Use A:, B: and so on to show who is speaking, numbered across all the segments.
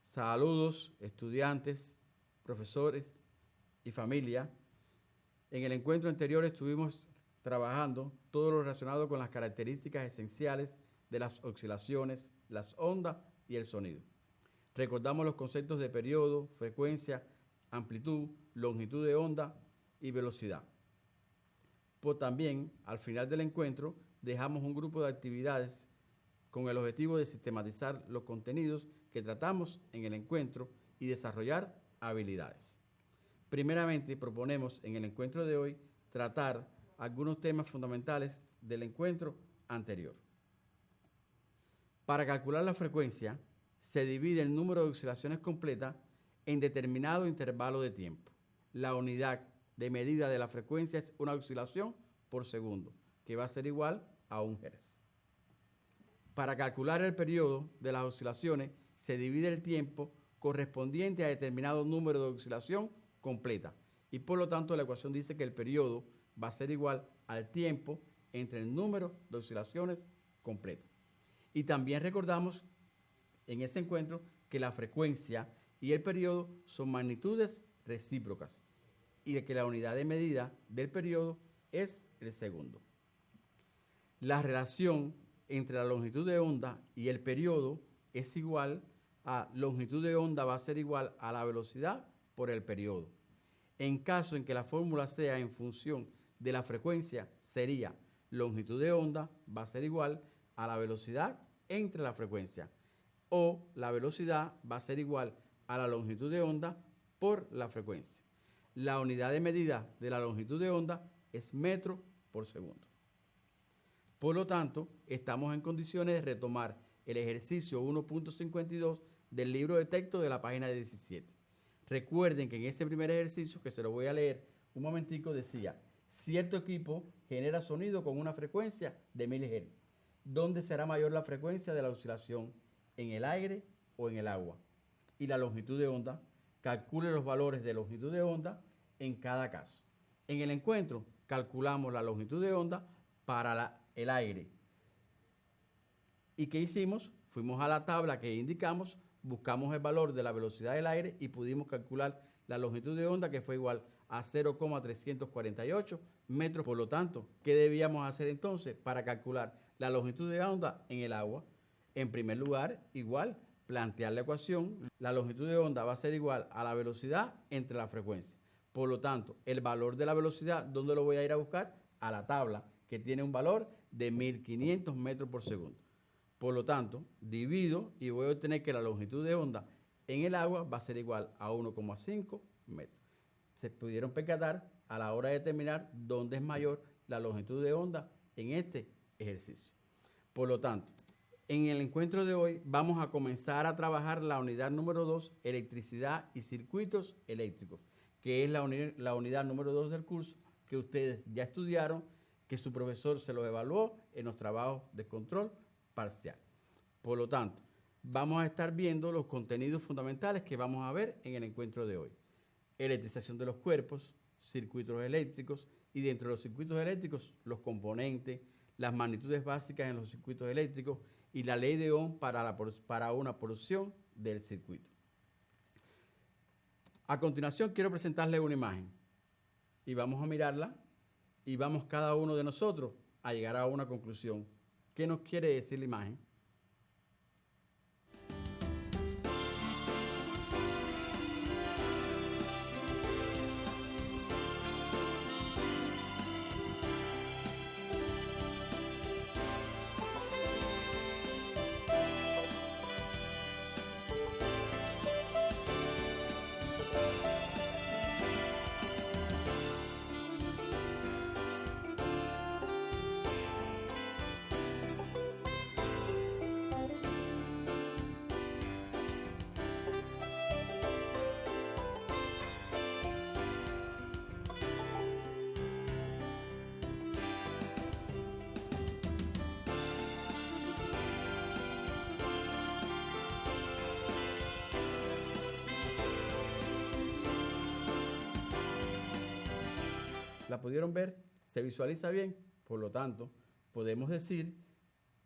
A: Saludos, estudiantes, profesores y familia. En el encuentro anterior estuvimos trabajando todo lo relacionado con las características esenciales de las oscilaciones, las ondas y el sonido. Recordamos los conceptos de periodo, frecuencia, amplitud, longitud de onda y velocidad. Pues también, al final del encuentro, dejamos un grupo de actividades con el objetivo de sistematizar los contenidos que tratamos en el encuentro y desarrollar habilidades. Primeramente, proponemos en el encuentro de hoy tratar algunos temas fundamentales del encuentro anterior. Para calcular la frecuencia, se divide el número de oscilaciones completas en determinado intervalo de tiempo. La unidad de medida de la frecuencia es una oscilación por segundo, que va a ser igual a 1 Hz. Para calcular el periodo de las oscilaciones, se divide el tiempo correspondiente a determinado número de oscilación completa. Y por lo tanto, la ecuación dice que el periodo va a ser igual al tiempo entre el número de oscilaciones completas. Y también recordamos en ese encuentro que la frecuencia y el periodo son magnitudes recíprocas y que la unidad de medida del periodo es el segundo. La relación entre la longitud de onda y el periodo es igual a longitud de onda va a ser igual a la velocidad por el periodo. En caso en que la fórmula sea en función de la frecuencia, sería longitud de onda va a ser igual a la velocidad entre la frecuencia, o la velocidad va a ser igual a la longitud de onda por la frecuencia. La unidad de medida de la longitud de onda es metro por segundo. Por lo tanto, estamos en condiciones de retomar el ejercicio 1.52 del libro de texto de la página 17. Recuerden que en ese primer ejercicio, que se lo voy a leer un momentico, decía: cierto equipo genera sonido con una frecuencia de 1000 Hz. ¿Dónde será mayor la frecuencia de la oscilación? ¿En el aire o en el agua? Y la longitud de onda, calcule los valores de longitud de onda en cada caso. En el encuentro, calculamos la longitud de onda para el aire. ¿Y qué hicimos? Fuimos a la tabla que indicamos, buscamos el valor de la velocidad del aire y pudimos calcular la longitud de onda, que fue igual a 0,348 metros. Por lo tanto, ¿qué debíamos hacer entonces para calcular la longitud de onda en el agua? En primer lugar, igual, plantear la ecuación. La longitud de onda va a ser igual a la velocidad entre la frecuencia. Por lo tanto, el valor de la velocidad, ¿dónde lo voy a ir a buscar? A la tabla, que tiene un valor de 1500 metros por segundo. Por lo tanto, divido y voy a obtener que la longitud de onda en el agua va a ser igual a 1,5 metros. Se pudieron percatar a la hora de determinar dónde es mayor la longitud de onda en este ejercicio. Por lo tanto, en el encuentro de hoy vamos a comenzar a trabajar la unidad número 2, electricidad y circuitos eléctricos, que es la unidad número 2 del curso que ustedes ya estudiaron, que su profesor se los evaluó en los trabajos de control parcial. Por lo tanto, vamos a estar viendo los contenidos fundamentales que vamos a ver en el encuentro de hoy. Electrización de los cuerpos, circuitos eléctricos y dentro de los circuitos eléctricos los componentes, las magnitudes básicas en los circuitos eléctricos y la ley de Ohm para una porción del circuito. A continuación quiero presentarles una imagen y vamos a mirarla y vamos cada uno de nosotros a llegar a una conclusión. ¿Qué nos quiere decir la imagen? ¿La pudieron ver? ¿Se visualiza bien? Por lo tanto, podemos decir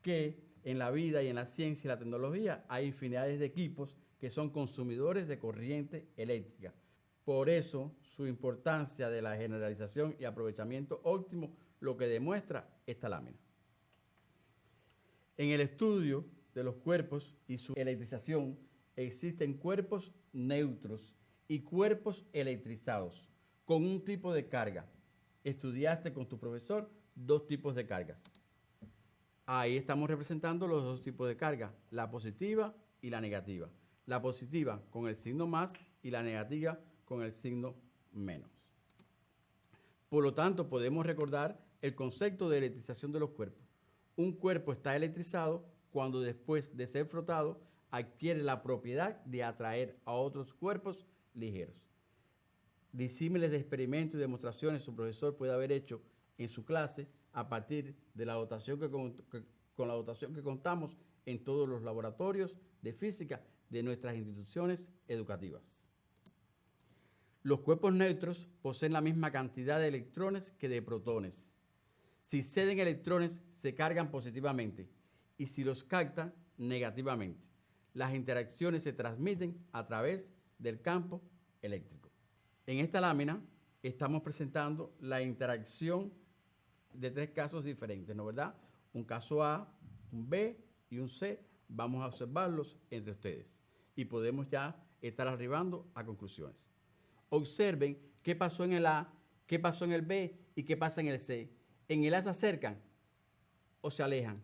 A: que en la vida y en la ciencia y la tecnología hay infinidades de equipos que son consumidores de corriente eléctrica. Por eso, su importancia de la generalización y aprovechamiento óptimo, lo que demuestra esta lámina. En el estudio de los cuerpos y su electrización, existen cuerpos neutros y cuerpos electrizados con un tipo de carga. Estudiaste con tu profesor 2 tipos de cargas. Ahí estamos representando los 2 tipos de carga, la positiva y la negativa. La positiva con el signo más y la negativa con el signo menos. Por lo tanto, podemos recordar el concepto de electrización de los cuerpos. Un cuerpo está electrizado cuando después de ser frotado adquiere la propiedad de atraer a otros cuerpos ligeros. Disímiles de experimentos y demostraciones su profesor puede haber hecho en su clase a partir de la dotación con la dotación que contamos en todos los laboratorios de física de nuestras instituciones educativas. Los cuerpos neutros poseen la misma cantidad de electrones que de protones. Si ceden electrones, se cargan positivamente y si los captan, negativamente. Las interacciones se transmiten a través del campo eléctrico. En esta lámina estamos presentando la interacción de 3 casos diferentes, ¿no verdad? Un caso A, un B y un C. Vamos a observarlos entre ustedes y podemos ya estar arribando a conclusiones. Observen qué pasó en el A, qué pasó en el B y qué pasa en el C. En el A se acercan o se alejan.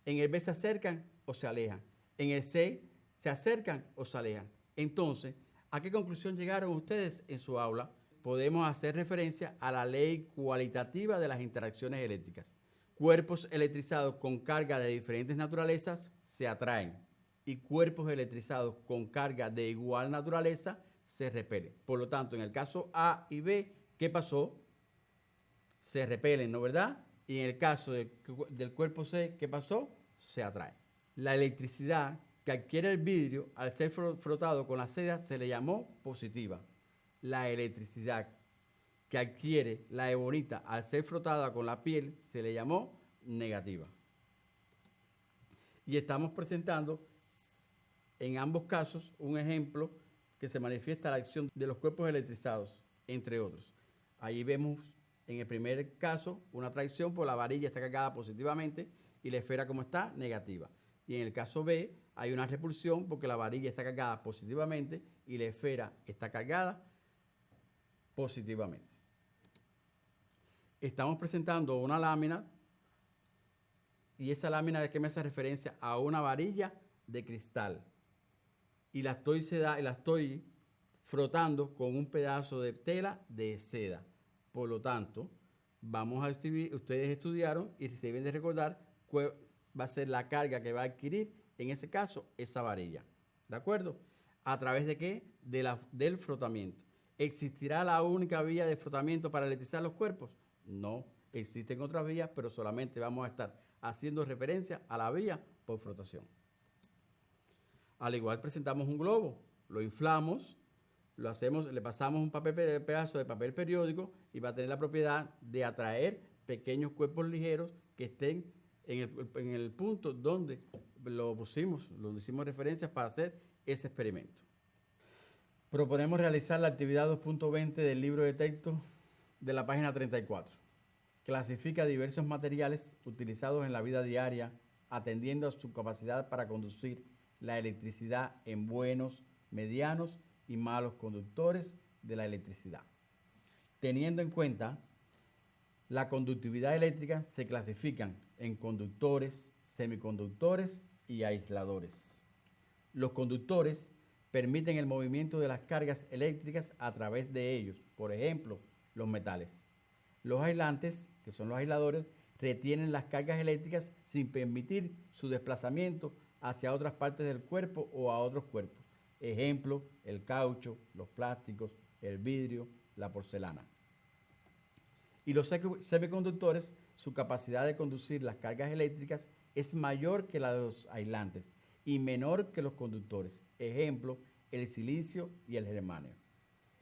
A: En el B se acercan o se alejan. En el C se acercan o se alejan. Entonces, ¿a qué conclusión llegaron ustedes en su aula? Podemos hacer referencia a la ley cualitativa de las interacciones eléctricas. Cuerpos electrizados con carga de diferentes naturalezas se atraen y cuerpos electrizados con carga de igual naturaleza se repelen. Por lo tanto, en el caso A y B, ¿qué pasó? Se repelen, ¿no verdad? Y en el caso del cuerpo C, ¿qué pasó? Se atrae. La electricidad que adquiere el vidrio al ser frotado con la seda se le llamó positiva. La electricidad que adquiere la ebonita al ser frotada con la piel se le llamó negativa. Y estamos presentando en ambos casos un ejemplo que se manifiesta la acción de los cuerpos electrizados, entre otros. Ahí vemos en el primer caso una atracción, por la varilla está cargada positivamente y la esfera como está, negativa. Y en el caso B hay una repulsión porque la varilla está cargada positivamente y la esfera está cargada positivamente. Estamos presentando una lámina y esa lámina, ¿de qué me hace referencia? A una varilla de cristal. Y la estoy frotando con un pedazo de tela de seda. Por lo tanto, vamos a escribir, ustedes estudiaron y deben de recordar cuál va a ser la carga que va a adquirir, en ese caso, esa varilla. ¿De acuerdo? ¿A través de qué? Del frotamiento. ¿Existirá la única vía de frotamiento para electrizar los cuerpos? No, existen otras vías, pero solamente vamos a estar haciendo referencia a la vía por frotación. Al igual presentamos un globo, lo inflamos, le pasamos un pedazo de papel periódico y va a tener la propiedad de atraer pequeños cuerpos ligeros que estén en el punto donde lo hicimos referencias para hacer ese experimento. Proponemos realizar la actividad 2.20 del libro de texto de la página 34. Clasifica diversos materiales utilizados en la vida diaria, atendiendo a su capacidad para conducir la electricidad en buenos, medianos y malos conductores de la electricidad. Teniendo en cuenta la conductividad eléctrica, se clasifican en conductores, semiconductores y aisladores. Los conductores permiten el movimiento de las cargas eléctricas a través de ellos, por ejemplo, los metales. Los aislantes, que son los aisladores, retienen las cargas eléctricas sin permitir su desplazamiento hacia otras partes del cuerpo o a otros cuerpos. Ejemplo, el caucho, los plásticos, el vidrio, la porcelana. Y los semiconductores, su capacidad de conducir las cargas eléctricas es mayor que la de los aislantes y menor que los conductores. Ejemplo, el silicio y el germanio.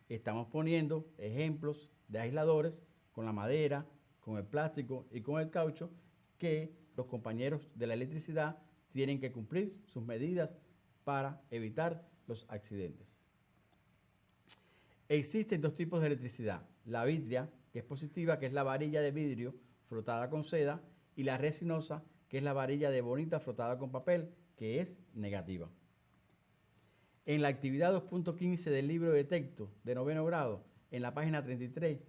A: Estamos poniendo ejemplos de aisladores con la madera, con el plástico y con el caucho que los compañeros de la electricidad tienen que cumplir sus medidas para evitar los accidentes. Existen dos tipos de electricidad: la vítrea, que es positiva, que es la varilla de vidrio frotada con seda, y la resinosa, que es la varilla de bonita frotada con papel, que es negativa. En la actividad 2.15 del libro de texto de noveno grado, en la página 33,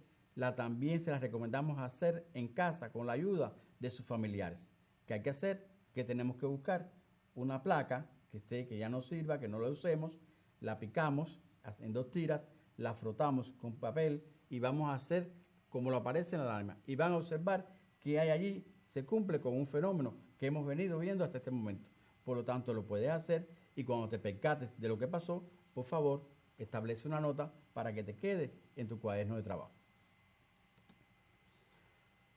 A: también se las recomendamos hacer en casa con la ayuda de sus familiares. ¿Qué hay que hacer? Que tenemos que buscar una placa que ya no sirva, que no la usemos, la picamos en dos tiras, la frotamos con papel y vamos a hacer como lo aparece en la alarma. Y van a observar que hay allí, se cumple con un fenómeno que hemos venido viendo hasta este momento. Por lo tanto, lo puedes hacer y cuando te percates de lo que pasó, por favor, establece una nota para que te quede en tu cuaderno de trabajo.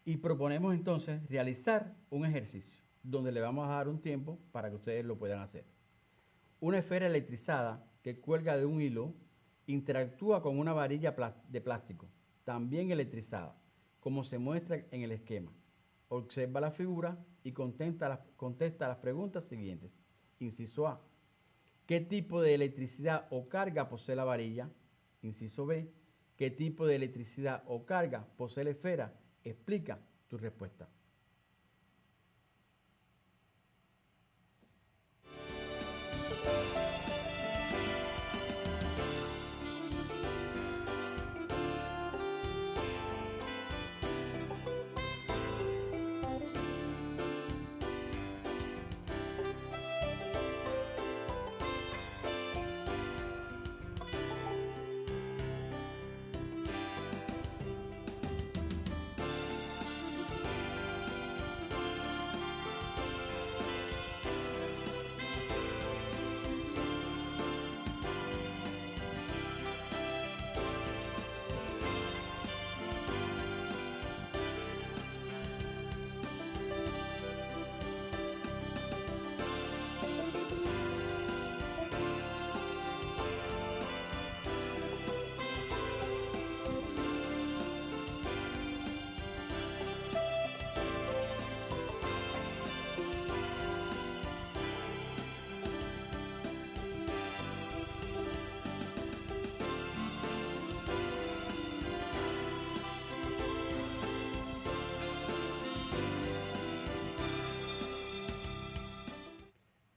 A: Y proponemos entonces realizar un ejercicio donde le vamos a dar un tiempo para que ustedes lo puedan hacer. Una esfera electrizada que cuelga de un hilo interactúa con una varilla de plástico, también electrizada, como se muestra en el esquema. Observa la figura y contesta las preguntas siguientes. Inciso A: ¿qué tipo de electricidad o carga posee la varilla? Inciso B: ¿qué tipo de electricidad o carga posee la esfera? Explica tu respuesta.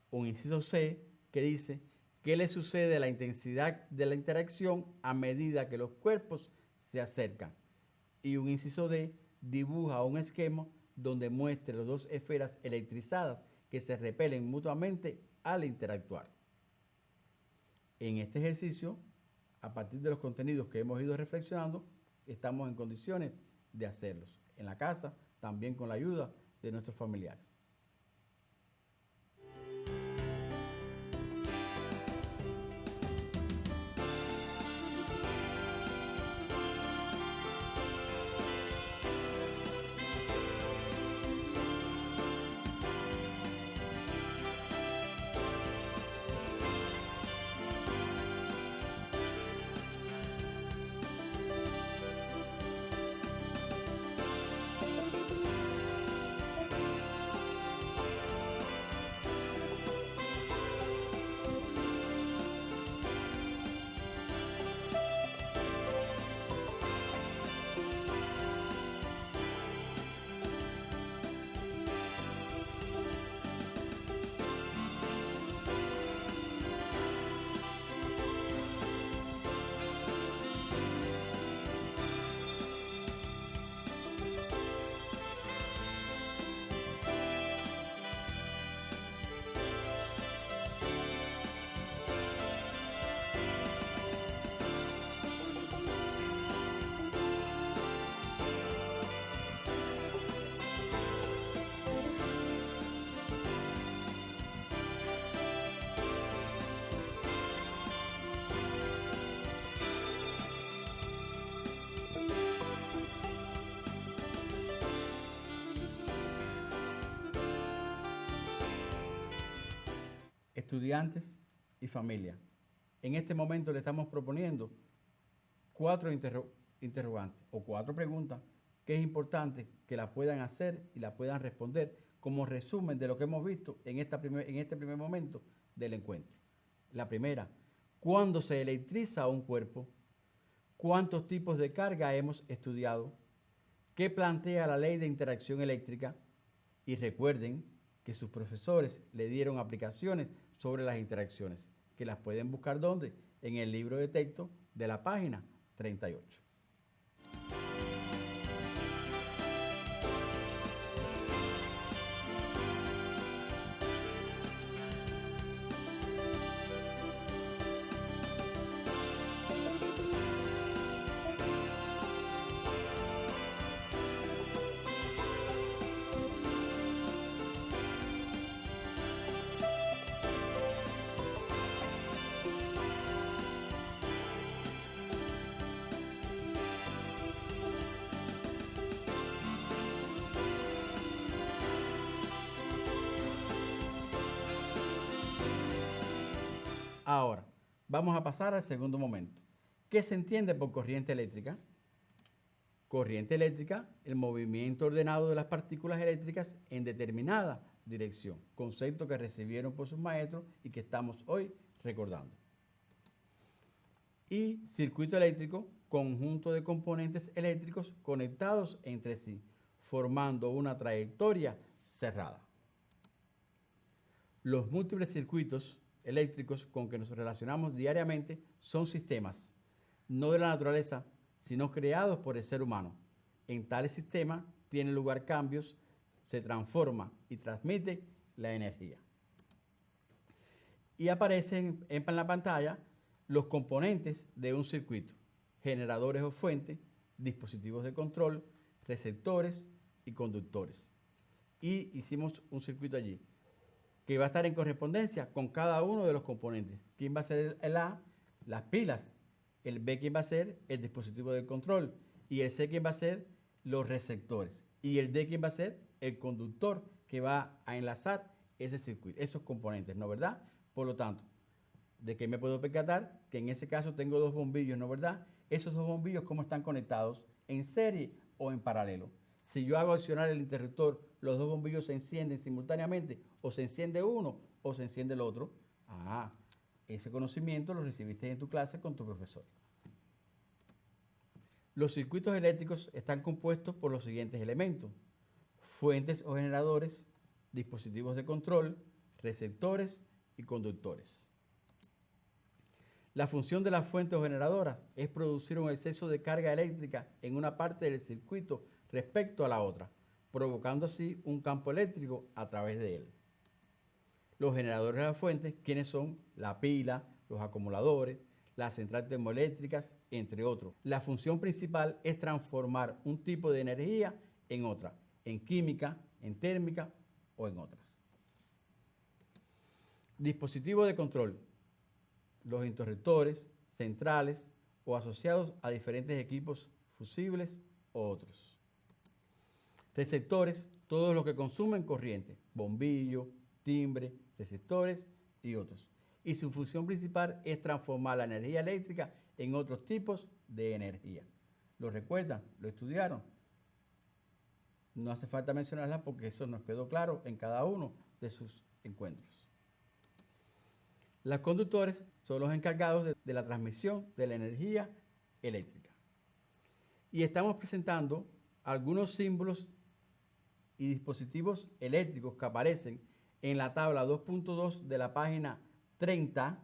A: Un inciso C que dice: ¿qué le sucede a la intensidad de la interacción a medida que los cuerpos se acercan? Y un inciso D: dibuja un esquema donde muestre las dos esferas electrizadas que se repelen mutuamente al interactuar. En este ejercicio, a partir de los contenidos que hemos ido reflexionando, estamos en condiciones de hacerlos en la casa, también con la ayuda de nuestros familiares. Estudiantes y familia, en este momento le estamos proponiendo 4 interrogantes o 4 preguntas que es importante que las puedan hacer y las puedan responder como resumen de lo que hemos visto en este primer momento del encuentro. La primera: ¿Cuándo se electriza un cuerpo? ¿Cuántos tipos de carga hemos estudiado? ¿Qué plantea la ley de interacción eléctrica? Y recuerden que sus profesores le dieron aplicaciones sobre las interacciones, que las pueden buscar ¿dónde? En el libro de texto de la página 38. Ahora, vamos a pasar al segundo momento. ¿Qué se entiende por corriente eléctrica? Corriente eléctrica, el movimiento ordenado de las partículas eléctricas en determinada dirección, concepto que recibieron por sus maestros y que estamos hoy recordando. Y circuito eléctrico, conjunto de componentes eléctricos conectados entre sí, formando una trayectoria cerrada. Los múltiples circuitos eléctricos con que nos relacionamos diariamente son sistemas, no de la naturaleza, sino creados por el ser humano. En tales sistemas tienen lugar cambios, se transforma y transmite la energía. Y aparecen en la pantalla los componentes de un circuito: generadores o fuentes, dispositivos de control, receptores y conductores. Y hicimos un circuito allí que va a estar en correspondencia con cada uno de los componentes. ¿Quién va a ser el A? Las pilas. El B, ¿quién va a ser? El dispositivo de control. Y el C, ¿quién va a ser? Los receptores. Y el D, ¿quién va a ser? El conductor que va a enlazar ese circuito, esos componentes, ¿no verdad? Por lo tanto, ¿de qué me puedo percatar? Que en ese caso tengo dos bombillos, ¿no verdad? Esos dos bombillos, ¿cómo están conectados? ¿En serie o en paralelo? Si yo hago accionar el interruptor, los dos bombillos se encienden simultáneamente, o se enciende uno o se enciende el otro. Ah, ese conocimiento lo recibiste en tu clase con tu profesor. Los circuitos eléctricos están compuestos por los siguientes elementos: fuentes o generadores, dispositivos de control, receptores y conductores. La función de las fuentes o generadoras es producir un exceso de carga eléctrica en una parte del circuito respecto a la otra, provocando así un campo eléctrico a través de él. Los generadores de las fuentes, ¿quiénes son? La pila, los acumuladores, las centrales termoeléctricas, entre otros. La función principal es transformar un tipo de energía en otra, en química, en térmica o en otras. Dispositivo de control: los interruptores, centrales o asociados a diferentes equipos fusibles o otros. Receptores: todos los que consumen corriente, bombillo, timbre, receptores y otros. Y su función principal es transformar la energía eléctrica en otros tipos de energía. ¿Lo recuerdan? ¿Lo estudiaron? No hace falta mencionarlas porque eso nos quedó claro en cada uno de sus encuentros. Los conductores son los encargados de la transmisión de la energía eléctrica. Y estamos presentando algunos símbolos y dispositivos eléctricos que aparecen en la tabla 2.2 de la página 30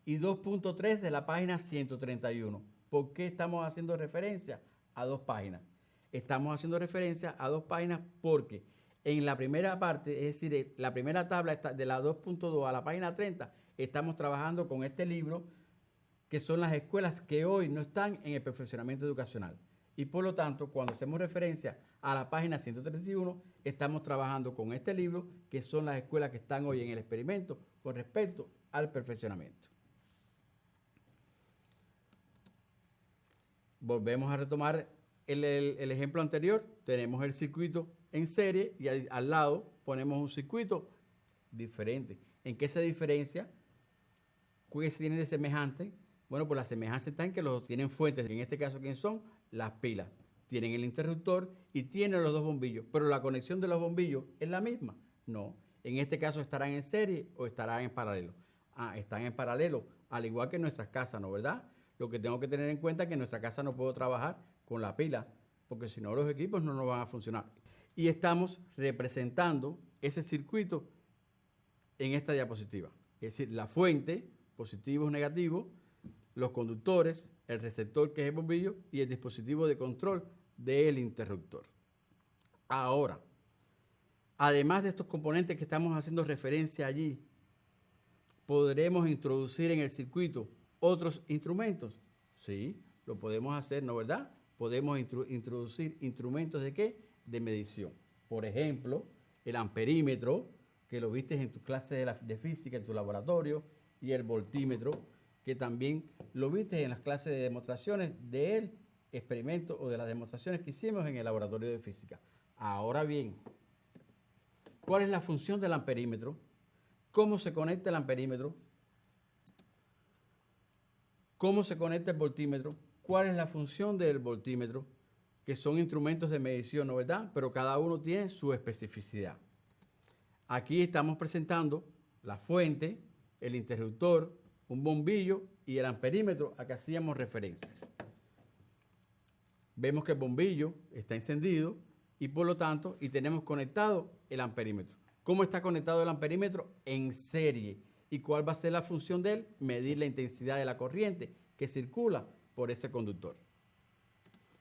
A: y 2.3 de la página 131. ¿Por qué estamos haciendo referencia a dos páginas? Estamos haciendo referencia a dos páginas porque en la primera parte, es decir, la primera tabla de la 2.2 a la página 30, estamos trabajando con este libro, que son las escuelas que hoy no están en el perfeccionamiento educacional. Y por lo tanto, cuando hacemos referencia a la página 131, estamos trabajando con este libro, que son las escuelas que están hoy en el experimento con respecto al perfeccionamiento. Volvemos a retomar el ejemplo anterior. Tenemos el circuito en serie y al lado ponemos un circuito diferente. ¿En qué se diferencia? ¿Qué se tiene de semejante? Bueno, pues la semejanza está en que los tienen fuentes. En este caso, ¿quién son? Las pilas. Tienen el interruptor y tienen los dos bombillos. Pero la conexión de los bombillos es la misma. No. En este caso estarán en serie o estarán en paralelo. Están en paralelo, al igual que en nuestras casas, ¿no verdad? Lo que tengo que tener en cuenta es que en nuestra casa no puedo trabajar con la pila, porque si no los equipos no nos van a funcionar. Y estamos representando ese circuito en esta diapositiva. Es decir, la fuente, positivos, negativos, los conductores, el receptor que es el bombillo y el dispositivo de control del interruptor. Ahora, además de estos componentes que estamos haciendo referencia allí, ¿podremos introducir en el circuito otros instrumentos? Sí, lo podemos hacer, ¿no verdad? Podemos introducir instrumentos ¿de qué? De medición. Por ejemplo, el amperímetro, que lo viste en tus clases de física, en tu laboratorio, y el voltímetro, que también lo viste en las clases de demostraciones del experimento o de las demostraciones que hicimos en el laboratorio de física. Ahora bien, ¿cuál es la función del amperímetro? ¿Cómo se conecta el amperímetro? ¿Cómo se conecta el voltímetro? ¿Cuál es la función del voltímetro? Que son instrumentos de medición, ¿no verdad? Pero cada uno tiene su especificidad. Aquí estamos presentando la fuente, el interruptor, un bombillo y el amperímetro a que hacíamos referencia. Vemos que el bombillo está encendido y por lo tanto, tenemos conectado el amperímetro. ¿Cómo está conectado el amperímetro? En serie. ¿Y cuál va a ser la función de él? Medir la intensidad de la corriente que circula por ese conductor.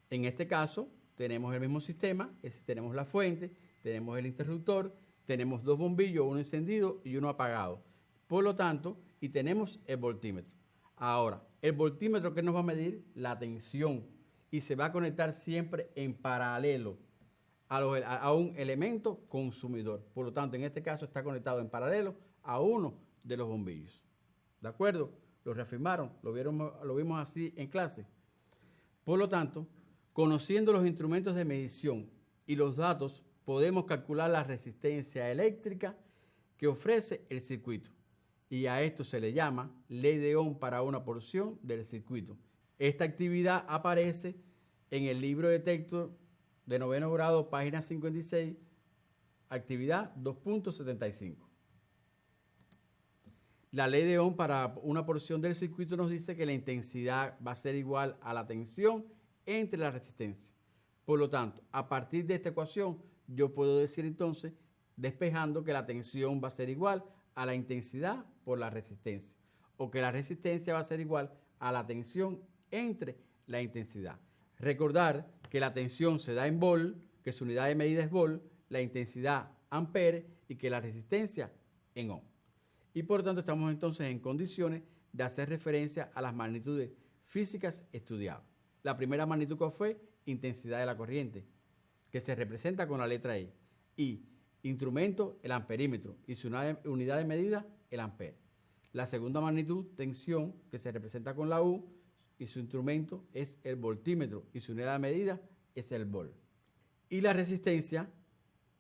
A: En este caso, tenemos el mismo sistema, tenemos la fuente, tenemos el interruptor, tenemos dos bombillos, uno encendido y uno apagado. Por lo tanto, tenemos el voltímetro. Ahora, el voltímetro, ¿qué nos va a medir? La tensión. Y se va a conectar siempre en paralelo a un elemento consumidor. Por lo tanto, en este caso está conectado en paralelo a uno de los bombillos. ¿De acuerdo? Lo reafirmaron, lo vimos así en clase. Por lo tanto, conociendo los instrumentos de medición y los datos, podemos calcular la resistencia eléctrica que ofrece el circuito. Y a esto se le llama ley de Ohm para una porción del circuito. Esta actividad aparece en el libro de texto de 9º grado, página 56, actividad 2.75. La ley de Ohm para una porción del circuito nos dice que la intensidad va a ser igual a la tensión entre la resistencia. Por lo tanto, a partir de esta ecuación, yo puedo decir entonces, despejando, que la tensión va a ser igual a la intensidad por la resistencia, o que la resistencia va a ser igual a la tensión entre la intensidad. Recordar que la tensión se da en volt, que su unidad de medida es volt, la intensidad ampere y que la resistencia en ohm. Y por lo tanto estamos entonces en condiciones de hacer referencia a las magnitudes físicas estudiadas. La primera magnitud que fue intensidad de la corriente, que se representa con la letra E. Y instrumento, el amperímetro, y su unidad de medida, el ampere. La segunda magnitud, tensión, que se representa con la U, y su instrumento es el voltímetro, y su unidad de medida es el volt. Y la resistencia,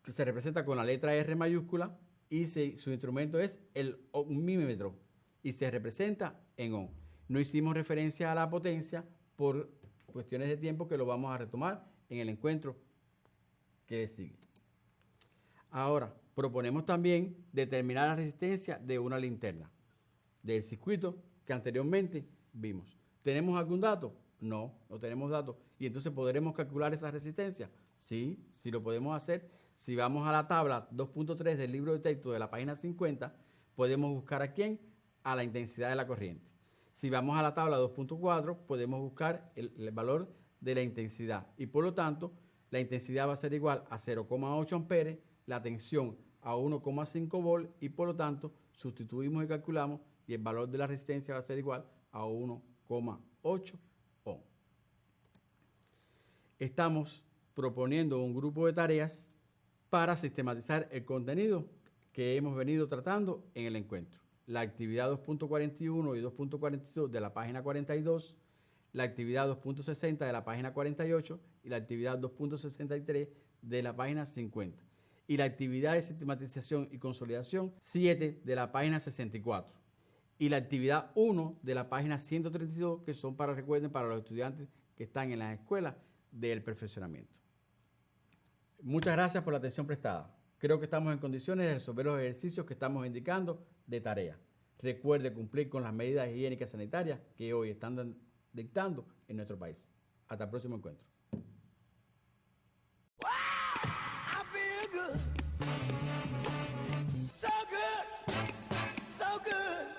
A: que se representa con la letra R mayúscula, y su instrumento es el ohmímetro, y se representa en ohm. No hicimos referencia a la potencia por cuestiones de tiempo, que lo vamos a retomar en el encuentro que sigue. Ahora, proponemos también determinar la resistencia de una linterna del circuito que anteriormente vimos. ¿Tenemos algún dato? No, no tenemos datos. ¿Y entonces podremos calcular esa resistencia? Sí, sí lo podemos hacer. Si vamos a la tabla 2.3 del libro de texto de la página 50, podemos buscar a quién, a la intensidad de la corriente. Si vamos a la tabla 2.4, podemos buscar el valor de la intensidad. Y por lo tanto, la intensidad va a ser igual a 0,8 amperes, la tensión a 1,5 volt y por lo tanto sustituimos y calculamos y el valor de la resistencia va a ser igual a 1,8 ohm. Estamos proponiendo un grupo de tareas para sistematizar el contenido que hemos venido tratando en el encuentro. La actividad 2.41 y 2.42 de la página 42, la actividad 2.60 de la página 48 y la actividad 2.63 de la página 50. Y la actividad de sistematización y consolidación 7 de la página 64. Y la actividad 1 de la página 132, que son recuerden, para los estudiantes que están en las escuelas del perfeccionamiento. Muchas gracias por la atención prestada. Creo que estamos en condiciones de resolver los ejercicios que estamos indicando de tarea. Recuerde cumplir con las medidas higiénicas sanitarias que hoy están dictando en nuestro país. Hasta el próximo encuentro.
B: I feel good. So good. So good.